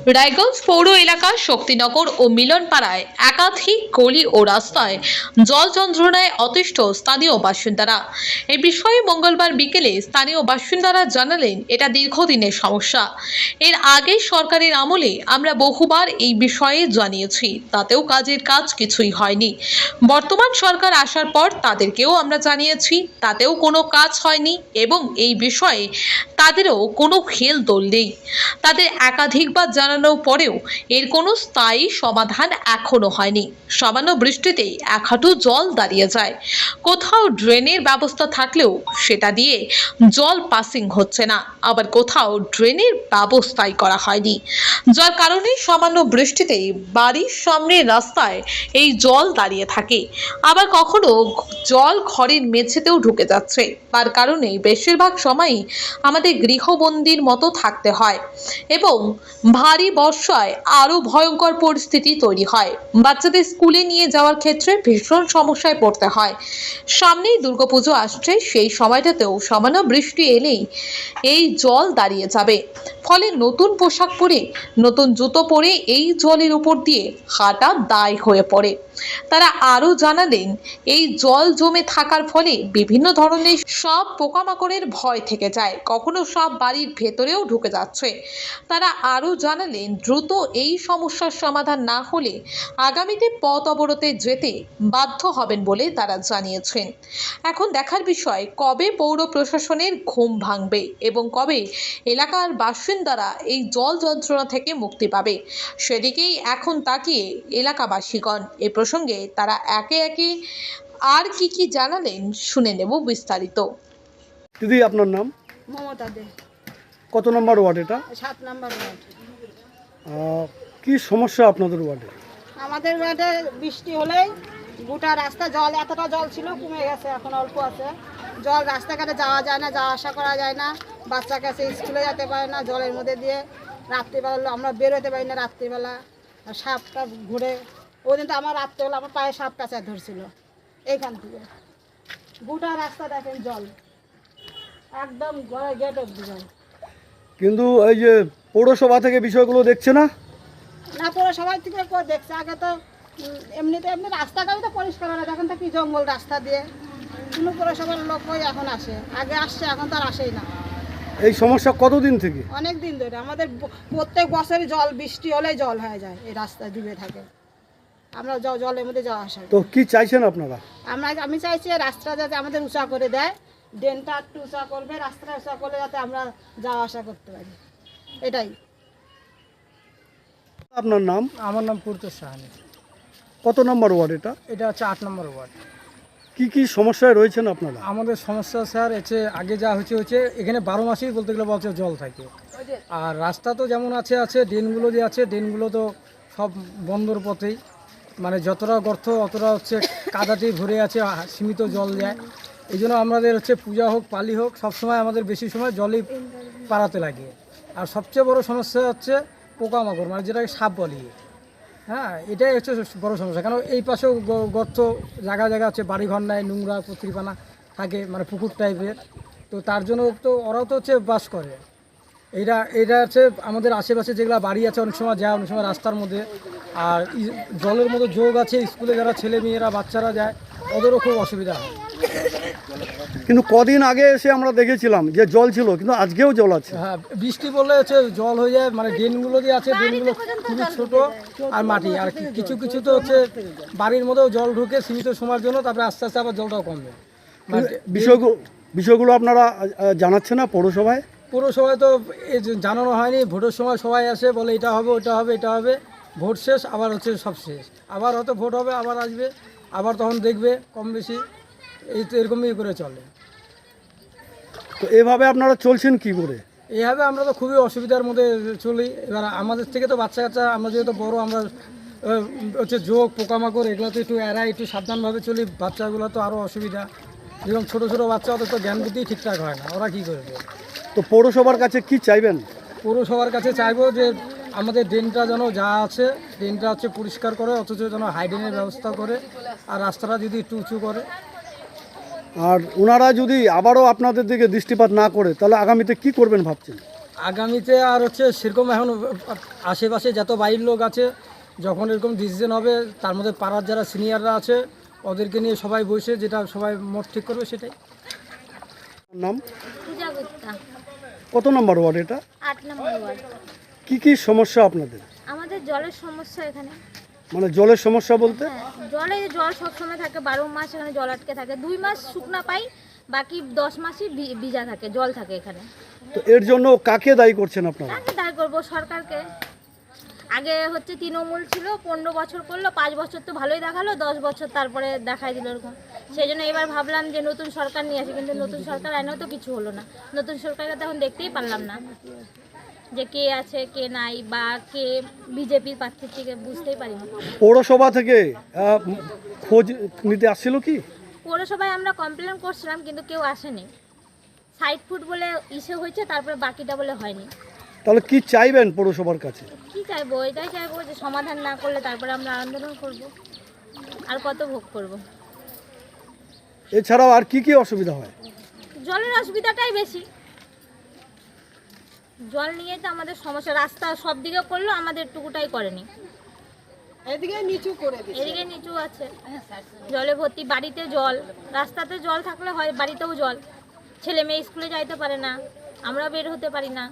রায়গঞ্জ পৌর এলাকার শক্তিনগর ও মিলনপাড়ায় একাধিক গলি ও রাস্তায় জল যন্ত্রণায় অতিষ্ঠ স্থানীয় বাসিন্দারা। এই বিষয়ে মঙ্গলবার বিকেলে স্থানীয় বাসিন্দারা জানালেন, এটা দীর্ঘদিনের সমস্যা। এর আগে সরকারের আমলে আমরা বহুবার এই বিষয়ে জানিয়েছি, তাতেও কাজের কাজ কিছুই হয়নি। বর্তমান সরকার আসার পর তাদেরকেও আমরা জানিয়েছি, তাতেও কোনো কাজ হয়নি এবং এই বিষয়ে তাদেরও কোনো হেলদোল নেই। তাদের একাধিকবার জানানোর পরেও এর কোনো স্থায়ী সমাধান এখনো হয়নি। সামান্য বৃষ্টিতেই এক হাঁটু জল দাঁড়িয়ে যায়। কোথাও ড্রেনের ব্যবস্থা থাকলেও সেটা দিয়ে জল পাসিং হচ্ছে না, আবার কোথাও ড্রেনের ব্যবস্থাই করা হয়নি, যার কারণে সামান্য বৃষ্টিতেই বাড়ির সামনের রাস্তায় এই জল দাঁড়িয়ে থাকে। আবার কখনো জল ঘরের মেঝেতেও ঢুকে যাচ্ছে, তার কারণে বেশিরভাগ সময়ই আমাদের গৃহবন্দীর মতো থাকতে হয় এবং ভারী বর্ষায় আরো ভয়ঙ্কর পরিস্থিতি তৈরি হয়। বাচ্চাদের স্কুলে নিয়ে যাওয়ার ক্ষেত্রে ভীষণ সমস্যায় পড়তে হয়। সামনেই দুর্গাপুজো আসছে, সেই সময়টাতেও সামান্য বৃষ্টি এলেই এই জল দাঁড়িয়ে যাবে। ফলে নতুন পোশাক পরে, নতুন জুতো পরে এই জলের উপর দিয়ে হাঁটা দায় হয়ে পড়ে। তারা আরো জানালেন, এই জল জমে থাকার ফলে বিভিন্ন ধরনের সাপ পোকামাকড়ের ভয় থেকে যায়, কখনো সাপ বাড়ির ভেতরেও ঢুকে যাচ্ছে। তারা আরো জানালেন, দ্রুত এই সমস্যার সমাধান না হলে আগামীতে পথ অবরোধে যেতে বাধ্য হবেন বলে তারা জানিয়েছেন। এখন দেখার বিষয়, কবে পৌর প্রশাসনের ঘুম ভাঙবে এবং কবে এলাকার বাসিন্দারা এই জল যন্ত্রণা থেকে মুক্তি পাবে, সেদিকেই এখন তাকিয়ে এলাকাবাসীগণ। এ প্রসঙ্গে তারা একে একে আর কি জানালেন শুনে নেব বিস্তারিত। দিদি, আপনার নাম? মমতা দে, কত নম্বর ওয়ার্ড এটা? 7 নম্বর ওয়ার্ড। কি সমস্যা আপনাদের ওয়ার্ডে? আমাদের ওয়ার্ডে বৃষ্টি হলেই গোটা রাস্তা জল, এতটা জল ছিল কমে গেছে, এখন অল্প আছে জল। রাস্তাঘাটে যাওয়া যায় না, যাওয়া আসা করা যায় না, বাচ্চা কাছে স্কুলে যেতে পারে না জলের মধ্যে দিয়ে। রাত্রিবেলা আমরা বেরোতে পারি না, রাত্রিবেলা সাপটা ঘুরে। ওই দিন তো আমার রাত্রিবেলা আমার পায়ে সাপ কাঁচায় ধরছিল এইখান থেকে। গোটা রাস্তা দেখেন জল, একদম ঘরে গেট অব্দি জল। কিন্তু এই যে পৌরসভা থেকে বিষয়গুলো দেখছে না? না, পৌরসভা থেকে কেউ দেখছে? আগে তো এমনি রাস্তাটাও তো পরিষ্কার হয় না, দেখেন তো কি জঙ্গল রাস্তা দিয়ে। কোনো পৌরসভার লোকই এখন আসে, আগে আসছে, এখন তো আর আসেই না। এই সমস্যা কতদিন থেকে? অনেক দিন ধরে আমাদের প্রত্যেক বছরই জল, বৃষ্টি হলেই জল হয়ে যায়, এই রাস্তা ডুবে থাকে। আমরা জলের মধ্যে যাওয়া আসা তো কি চাইছেন আপনারা? আমি চাইছি রাস্তাটা যাতে আমাদের উঁচা করে দেয়, ড্রেনটা একটু উঁচা করবে, রাস্তাটা উঁচা করলে যাতে আমরা যাওয়া আসা করতে পারি, এটাই। আপনার নাম? আমার নাম পুরতোষ সাহানি। কত নম্বর ওয়ার্ড এটা? এটা হচ্ছে 8 নম্বর ওয়ার্ড। কি সমস্যায় রয়েছেন আপনারা? আমাদের সমস্যা স্যার হচ্ছে, আগে যা হচ্ছে এখানে 12 মাসেই বলতে গেলে বলছে জল থাকে। আর রাস্তা তো যেমন আছে ড্রেনগুলো যে আছে, ড্রেনগুলো তো সব বন্ধর পথেই, মানে যতটা গর্ত অতটা হচ্ছে কাদাতেই ভরে আছে, সীমিত জল যায়। এই জন্য আমাদের হচ্ছে পূজা হোক পালি হোক, সবসময় আমাদের বেশি সময় জলই পাড়াতে লাগে। আর সবচেয়ে বড় সমস্যা হচ্ছে পোকামাকড়, মানে যেটাকে সাপ বলি। হ্যাঁ, এটাই হচ্ছে বড় সমস্যা। কারণ এই পাশেও গর্ত জায়গা আছে, বাড়িঘর নাই, নোংরা কচুরিপানা থাকে, মানে পুকুর টাইপের। তো তার জন্য তো ওরাও তো হচ্ছে বাস করে। এটা হচ্ছে আমাদের আশেপাশে যেগুলো বাড়ি আছে, অনেক সময় যায়, অনেক সময় রাস্তার মধ্যে। আর জলের মতো যোগ আছে, স্কুলে যারা ছেলে মেয়েরা বাচ্চারা যায়, ওদেরও খুব অসুবিধা হয়। কিন্তু কদিন আগে এসে আমরা দেখেছিলাম যে জল ছিল, কিন্তু আজকেও জল আছে। হ্যাঁ, বৃষ্টি পড়লে হচ্ছে জল হয়ে যায়, মানে ড্রেনগুলো যে আছে ড্রেনগুলো খুবই ছোট আর মাটি। আর কিছু তো হচ্ছে বাড়ির মধ্যেও জল ঢুকে সীমিত সময়ের জন্য, তারপরে আস্তে আস্তে আবার জলটাও কমবে। বিষয়গুলো আপনারা জানাচ্ছেন না পৌরসভায়? পৌরসভায় তো জানানো হয়নি। ভোটের সময় সবাই আসে, বলে এটা হবে ওটা হবে এটা হবে, ভোট শেষ আবার হচ্ছে সব শেষ। আবার হয়তো ভোট হবে, আবার আসবে, আবার তখন দেখবে কম বেশি, এই তো এরকমই করে চলে। তো এভাবে আপনারা চলছেন কি করে? এইভাবে আমরা তো খুবই অসুবিধার মধ্যে চলি। এবার আমাদের থেকে তো বাচ্চা কাচ্চা, আমরা যেহেতু বড়, আমরা হচ্ছে যোগ পোকামাকড় এগুলো তো একটু এড়াই, একটু সাবধানভাবে চলি। বাচ্চাগুলো তো আরও অসুবিধা, যেরকম ছোটো বাচ্চা, ওদের তো জ্ঞান বুদ্ধি ঠিকঠাক হয় না, ওরা কী করবে? তো পৌরসভার কাছে কি চাইবেন? পৌরসভার কাছে চাইবো যে আমাদের ড্রেনটা যেন যা আছে, ড্রেনটা হচ্ছে পরিষ্কার করে, অথচ যেন হাইড্রেনের ব্যবস্থা করে, আর রাস্তাটা যদি একটু উঁচু করে। আর ওনারা যদি আবারও আপনাদের দিকে দৃষ্টিপাত না করে, তাহলে আগামীতে কি করবেন ভাবছেন? আগামীতে আর হচ্ছে সেরকম এখন আশেপাশে যত বাড়ির লোক আছে, যখন এরকম ডিসিশন হবে তার মধ্যে পাড়ার যারা সিনিয়ররা আছে ওদেরকে নিয়ে সবাই বসে যেটা সবাই মত ঠিক করবে সেটাই। নাম? পূজা গুপ্তা, কত নম্বর ওয়ার্ড এটা? 8 নম্বর ওয়ার্ড। কি সমস্যা আপনাদের? আমাদের জলের সমস্যা এখানে। মানে জলের সমস্যা বলতে? হ্যাঁ, জল সবসময় থাকে, 12 মাস এখানে জল আটকে থাকে। 2 মাস শুকনা পাই, বাকি 10 মাসই ভিজা থাকে, জল থাকে এখানে। তো এর জন্য কাকে দায়ী করছেন আপনারা? কাকে দায়ী করবো? সরকারকে। আগে হচ্ছে তৃণমূল ছিল, 15 বছর করলো, 5 বছর তো ভালোই দেখালো, 10 বছর তারপরে দেখাই দিল এরকম। সেই জন্য এবার ভাবলাম যে নতুন সরকার নিয়ে আসি, কিন্তু নতুন সরকার আইনেও তো কিছু হলো না। নতুন সরকারকে তো এখন দেখতেই পারলাম না যে কে আছে কে নাই, বা কে বিজেপির প্রার্থীর থেকে বুঝতেই পারি না। পৌরসভা থেকে খোঁজ নিতে আসছিল কি? পৌরসভায় আমরা কমপ্লেন করছিলাম, কিন্তু কেউ আসেনি। 60 ফুট বলে ইসে হয়েছে, তারপরে বাকিটা বলে হয়নি। তাহলে কি চাইবেন পৌরসভার কাছে? কি চাইবো? এটাই চাইবো যে সমাধান না করলে তারপরে আমরা আন্দোলন করব। আর কত ভোগ করব? এছাড়াও আর কি অসুবিধা হয়? জলের অসুবিধাটাই বেশি। জল নিয়ে তো আমাদের সমস্যা। রাস্তা সব দিকে করলো, আমাদের টুকুটাই করেনি। এদিকে নিচু করে দিই। এদিকে নিচু আছে, জলে ভর্তি। বাড়িতে জল, রাস্তাতে জল থাকলে হয়, বাড়িতেও জল। ছেলে মেয়ে স্কুলে যাইতে পারে না, আমরা বের হতে পারি না।